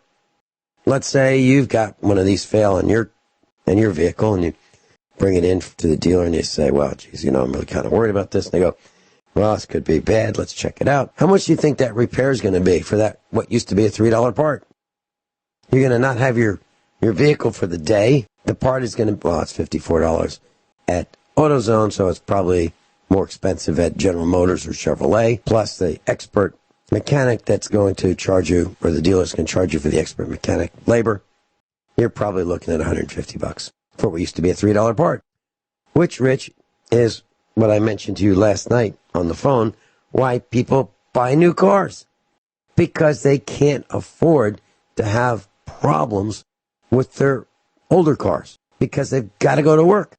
let's say you've got one of these fail in your vehicle, and you bring it in to the dealer, and you say, well, geez, I'm really kind of worried about this. And they go, well, this could be bad. Let's check it out. How much do you think that repair is going to be for that, what used to be a $3 part? You're going to not have your vehicle for the day. The part is going to, it's $54 at AutoZone, so it's probably more expensive at General Motors or Chevrolet, plus the expert mechanic that's going to charge you, or the dealers can charge you for the expert mechanic labor. You're probably looking at $150 for what used to be a $3 part, which, Rich, is what I mentioned to you last night on the phone, why people buy new cars. Because they can't afford to have problems with their older cars, because they've got to go to work.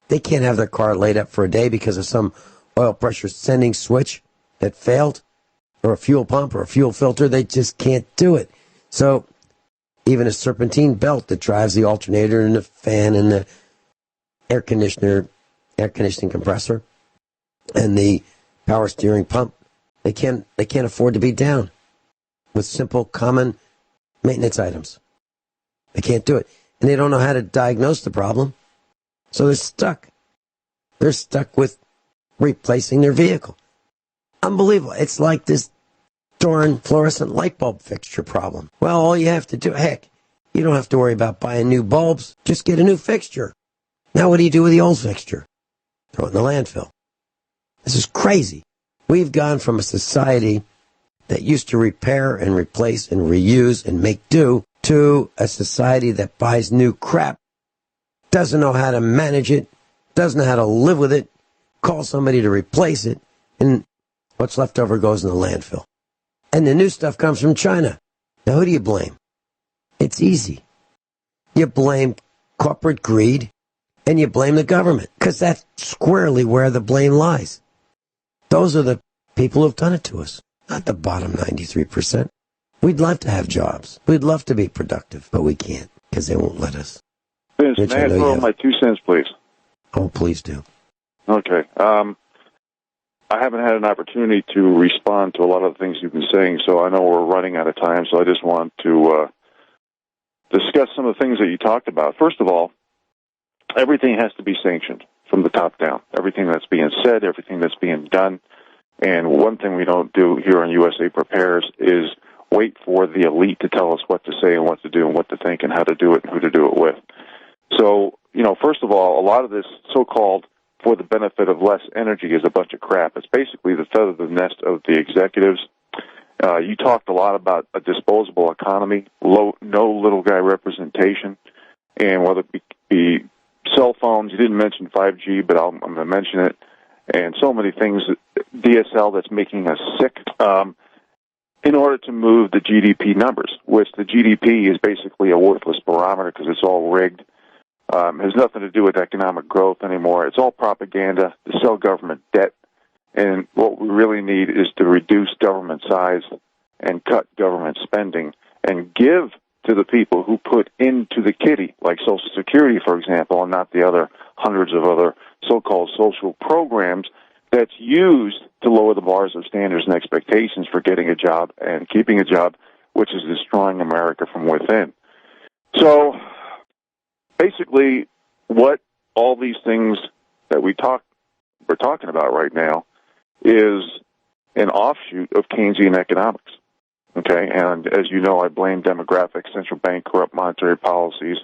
They can't have their car laid up for a day because of some oil pressure sending switch that failed, or a fuel pump or a fuel filter. They just can't do it. So even a serpentine belt that drives the alternator and the fan and the air conditioning compressor and the power steering pump, they can't afford to be down with simple common maintenance items. They can't do it. And they don't know how to diagnose the problem. So they're stuck. They're stuck with replacing their vehicle. Unbelievable. It's like this darn fluorescent light bulb fixture problem. Well, all you have to do, heck, you don't have to worry about buying new bulbs. Just get a new fixture. Now what do you do with the old fixture? Throw it in the landfill. This is crazy. We've gone from a society that used to repair and replace and reuse and make do to a society that buys new crap, doesn't know how to manage it, doesn't know how to live with it, calls somebody to replace it, and what's left over goes in the landfill. And the new stuff comes from China. Now, who do you blame? It's easy. You blame corporate greed, and you blame the government, because that's squarely where the blame lies. Those are the people who've done it to us, not the bottom 93%. We'd love to have jobs. We'd love to be productive, but we can't, because they won't let us. Vince, may I throw in my 2 cents, please? Oh, please do. Okay. I haven't had an opportunity to respond to a lot of the things you've been saying, so I know we're running out of time, so I just want to discuss some of the things that you talked about. First of all, everything has to be sanctioned. from the top down. Everything that's being said, everything that's being done. And one thing we don't do here on USA Prepares is wait for the elite to tell us what to say and what to do and what to think and how to do it and who to do it with. So, first of all, a lot of this so-called for the benefit of less energy is a bunch of crap. It's basically the feather of the nest of the executives. You talked a lot about a disposable economy, no little guy representation, and whether it be cell phones. You didn't mention 5G, but I'm going to mention it, and so many things, DSL that's making us sick, in order to move the GDP numbers, which the GDP is basically a worthless barometer because it's all rigged. Has nothing to do with economic growth anymore. It's all propaganda to sell government debt. And what we really need is to reduce government size and cut government spending and give to the people who put into the kitty, like Social Security, for example, and not the other hundreds of other so-called social programs that's used to lower the bars of standards and expectations for getting a job and keeping a job, which is destroying America from within. So basically, what all these things that we're talking about right now is an offshoot of Keynesian economics. Okay, and as you know, I blame demographics, central bank corrupt monetary policies,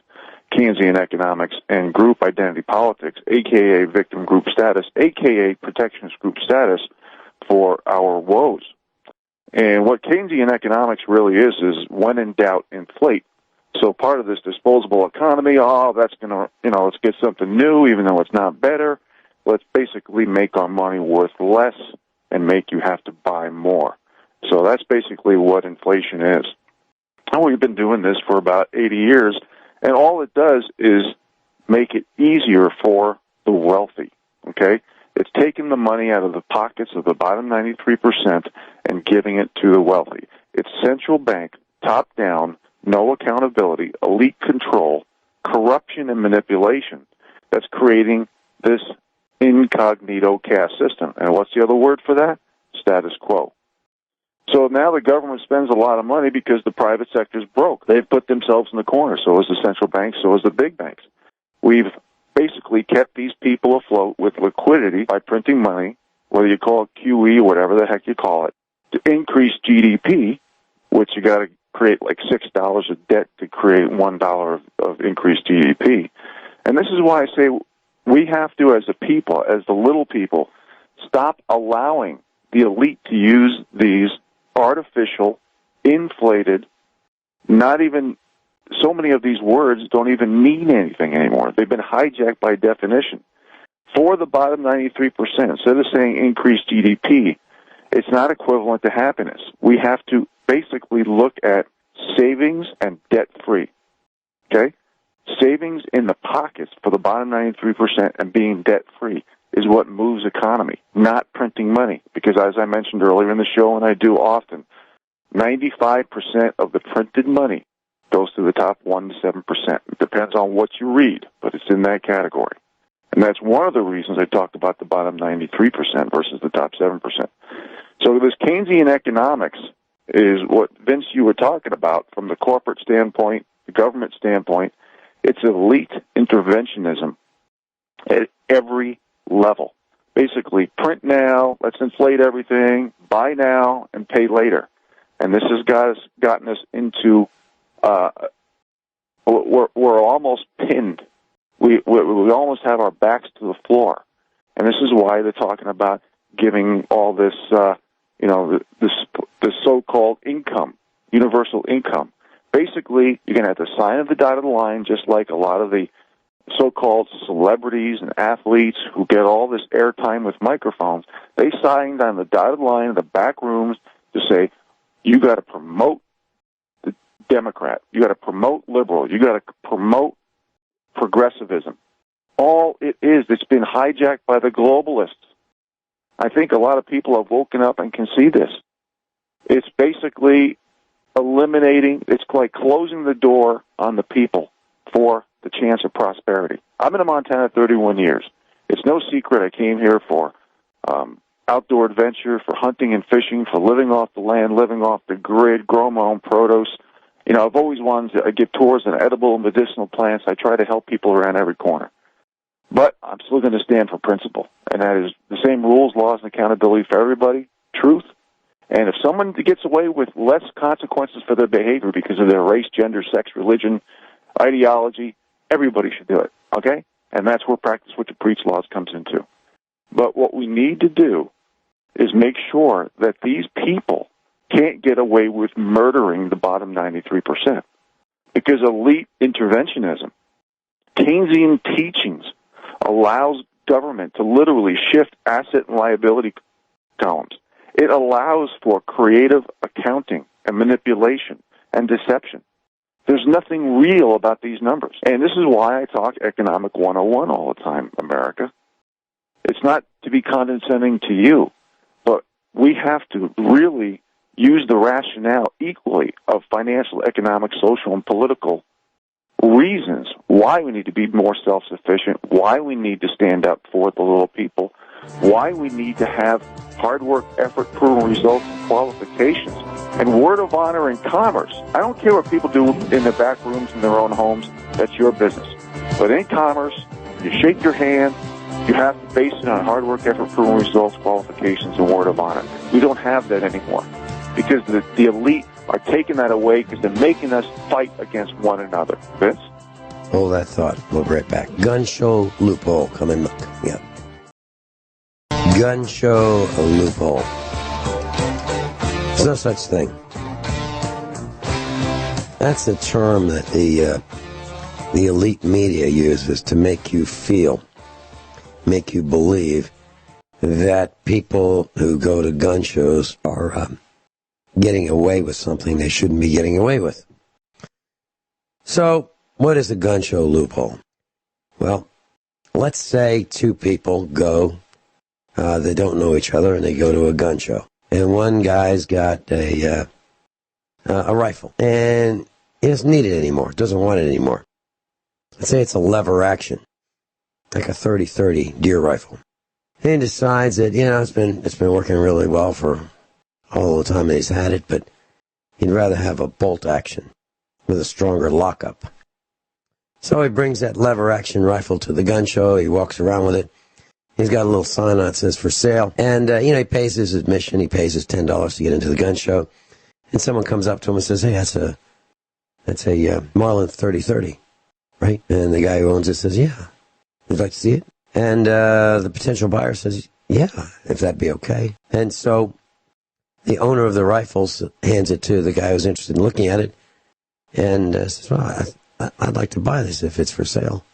Keynesian economics, and group identity politics, a.k.a. victim group status, a.k.a. protectionist group status, for our woes. And what Keynesian economics really is when in doubt, inflate. So part of this disposable economy, that's going to, let's get something new, even though it's not better. Let's basically make our money worth less and make you have to buy more. So that's basically what inflation is. And we've been doing this for about 80 years, and all it does is make it easier for the wealthy, okay? It's taking the money out of the pockets of the bottom 93% and giving it to the wealthy. It's central bank, top-down, no accountability, elite control, corruption and manipulation that's creating this incognito caste system. And what's the other word for that? Status quo. So now the government spends a lot of money because the private sector's broke. They've put themselves in the corner. So is the central bank, so is the big banks. We've basically kept these people afloat with liquidity by printing money, whether you call it QE or whatever the heck you call it, to increase GDP, which you got to create like $6 of debt to create $1 of increased GDP. And this is why I say we have to, as a people, as the little people, stop allowing the elite to use these artificial, inflated, not even, so many of these words don't even mean anything anymore. They've been hijacked by definition. For the bottom 93%, instead of saying increased GDP, it's not equivalent to happiness. We have to basically look at savings and debt-free, okay? Savings in the pockets for the bottom 93% and being debt-free is what moves economy, not printing money. Because as I mentioned earlier in the show, and I do often, 95% of the printed money goes to the top 1 to 7%. It depends on what you read, but it's in that category. And that's one of the reasons I talked about the bottom 93% versus the top 7%. So this Keynesian economics is what, Vince, you were talking about from the corporate standpoint, the government standpoint. It's elite interventionism at every level. Basically, print now, let's inflate everything, buy now, and pay later. And this has gotten us into, we're almost pinned. We almost have our backs to the floor. And this is why they're talking about giving all this, this so-called income, universal income. Basically, you're going to have to sign the dotted line, just like a lot of the so-called celebrities and athletes who get all this airtime with microphones. They signed on the dotted line in the back rooms to say, you got to promote the Democrat, you got to promote liberal, you got to promote progressivism. All it is, it's been hijacked by the globalists. I think a lot of people have woken up and can see this. It's basically eliminating, it's like closing the door on the people for the chance of prosperity. I've been in Montana 31 years. It's no secret I came here for outdoor adventure, for hunting and fishing, for living off the land, living off the grid, grow my own produce. I've always wanted to give tours on edible and medicinal plants. I try to help people around every corner. But I'm still going to stand for principle, and that is the same rules, laws, and accountability for everybody, truth. And if someone gets away with less consequences for their behavior because of their race, gender, sex, religion, ideology, everybody should do it, okay? And that's where practice what you preach laws comes into. But what we need to do is make sure that these people can't get away with murdering the bottom 93%. Because elite interventionism, Keynesian teachings, allows government to literally shift asset and liability columns. It allows for creative accounting and manipulation and deception. There's nothing real about these numbers. And this is why I talk Economic 101 all the time, America. It's not to be condescending to you, but we have to really use the rationale equally of financial, economic, social, and political reasons why we need to be more self-sufficient, why we need to stand up for the little people, why we need to have hard work, effort, proven results, and qualifications, and word of honor in commerce. I don't care what people do in the back rooms in their own homes. That's your business. But in commerce, you shake your hand, you have to base it on hard work, effort, proven results, qualifications, and word of honor. We don't have that anymore because the elite are taking that away because they're making us fight against one another. Vince? Hold that thought. We'll be right back. Gun show loophole coming up. Gun show loophole. There's no such thing. That's a term that the elite media uses to make you feel, make you believe that people who go to gun shows are getting away with something they shouldn't be getting away with. So, what is a gun show loophole? Well, let's say two people go, they don't know each other, and they go to a gun show. And one guy's got a rifle, and he doesn't need it anymore, doesn't want it anymore. Let's say it's a lever action, like a 30-30 deer rifle. And he decides that, it's been working really well for all the time that he's had it, but he'd rather have a bolt action with a stronger lockup. So he brings that lever action rifle to the gun show. He walks around with it. He's got a little sign on it that says for sale. And, he pays his admission. He pays his $10 to get into the gun show. And someone comes up to him and says, hey, that's a Marlin 30-30, right? And the guy who owns it says, yeah, would you like to see it? And the potential buyer says, yeah, if that'd be okay. And so the owner of the rifles hands it to the guy who's interested in looking at it and says, well, I'd like to buy this if it's for sale.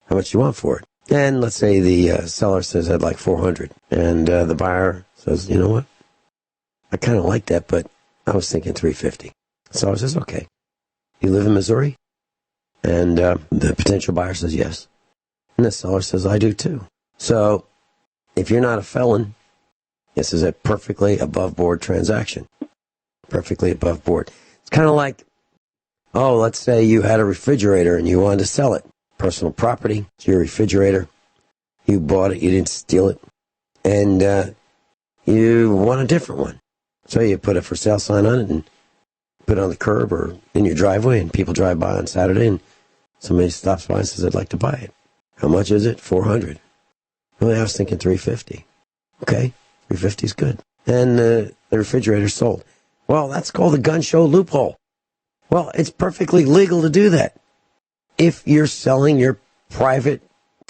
How much do you want for it? And let's say the seller says, I'd like $400. And the buyer says, you know what? I kind of like that, but I was thinking $350. The seller says, okay. You live in Missouri? And the potential buyer says, yes. And the seller says, I do too. So if you're not a felon, this is a perfectly above-board transaction. Perfectly above board. It's kind of like, let's say you had a refrigerator and you wanted to sell it. Personal property, it's your refrigerator. You bought it, you didn't steal it. And you want a different one. So you put a for sale sign on it and put it on the curb or in your driveway, and people drive by on Saturday and somebody stops by and says, I'd like to buy it. How much is it? $400. Well, I was thinking $350. Okay, $350 is good. And the refrigerator's sold. Well, that's called a gun show loophole. Well, it's perfectly legal to do that. If you're selling your private,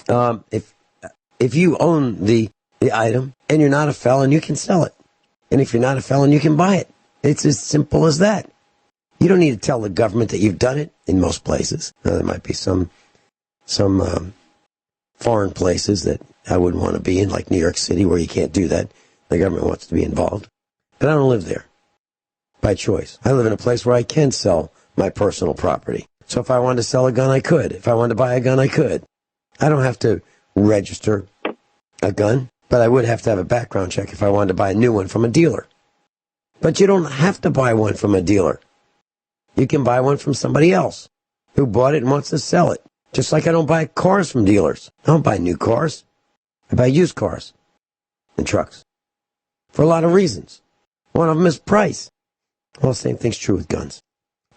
if you own the item and you're not a felon, you can sell it. And if you're not a felon, you can buy it. It's as simple as that. You don't need to tell the government that you've done it in most places. Now, there might be some foreign places that I wouldn't want to be in, like New York City, where you can't do that. The government wants to be involved. But I don't live there by choice. I live in a place where I can sell my personal property. So if I wanted to sell a gun, I could. If I wanted to buy a gun, I could. I don't have to register a gun, but I would have to have a background check if I wanted to buy a new one from a dealer. But you don't have to buy one from a dealer. You can buy one from somebody else who bought it and wants to sell it. Just like I don't buy cars from dealers. I don't buy new cars. I buy used cars and trucks for a lot of reasons. One of them is price. Well, the same thing's true with guns.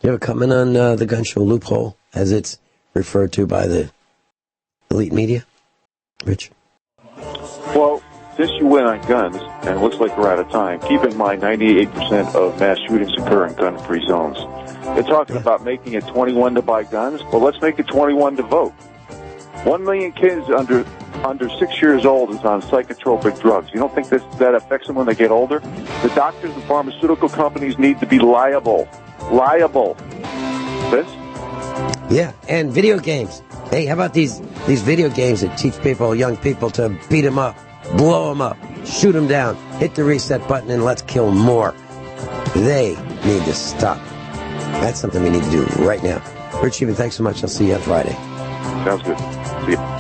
You ever come in on the gun show loophole, as it's referred to by the elite media? Rich? Well, since you went on guns, and it looks like we're out of time, keep in mind 98% of mass shootings occur in gun-free zones. They're talking about making it 21 to buy guns. Well, let's make it 21 to vote. 1 million kids under 6 years old is on psychotropic drugs. You don't think that affects them when they get older? The doctors and pharmaceutical companies need to be liable. Liable. Vince? Yeah, and video games. Hey, how about these video games that teach people, young people, to beat them up, blow them up, shoot them down, hit the reset button, and let's kill more. They need to stop. That's something we need to do right now. Rich Shealy, thanks so much. I'll see you on Friday. Sounds good. See you.